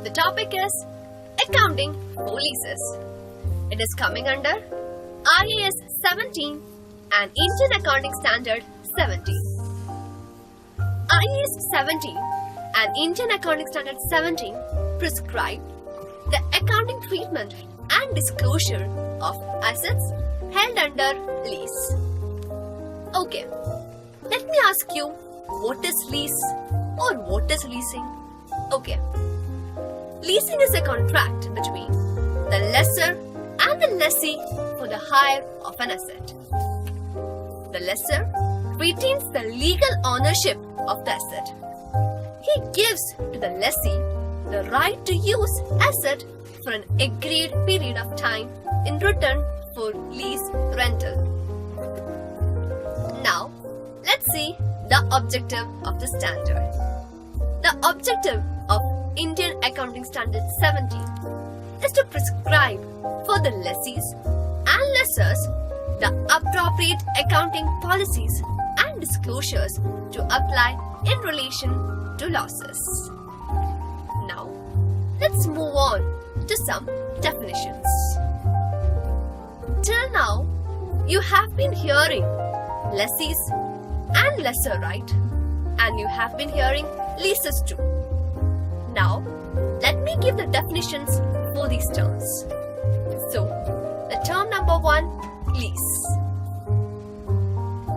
The topic is accounting for leases. It is coming under IAS 17 and Indian Accounting Standard 17. IAS 17 and Indian Accounting Standard 17 prescribe the accounting treatment and disclosure of assets held under lease. Okay, let me ask you, what is lease or what is leasing? Okay, leasing is a contract between the lessor and the lessee for the hire of an asset. The lessor retains the legal ownership of the asset. He gives to the lessee the right to use asset for an agreed period of time in return for lease rental. Now, let's see the objective of the standard. The objective of Indian Accounting Standard 17 is to prescribe for the lessees and lessors the appropriate accounting policies and disclosures to apply in relation to losses. Now, let's move on to some definitions. Till now, you have been hearing lessees and lessor, right? And you have been hearing leases too. Now, let me give the definitions for these terms. So, the term number 1, lease.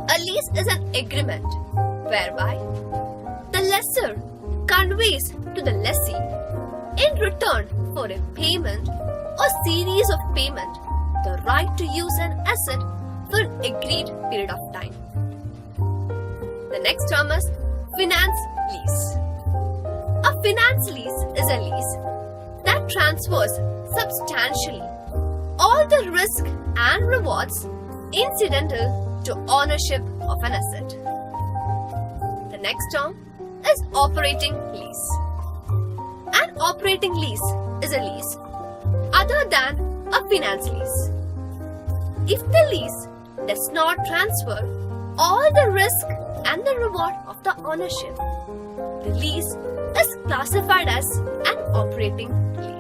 A lease is an agreement whereby the lessor conveys to the lessee in return for a payment or series of payment the right to use an asset for an agreed period of time. The next term is finance lease. A finance lease is a lease that transfers substantially all the risk and rewards incidental to ownership of an asset. The next term is operating lease. An operating lease is a lease other than a finance lease. If the lease does not transfer all the risk and the reward of the ownership, the lease is classified as an operating lease.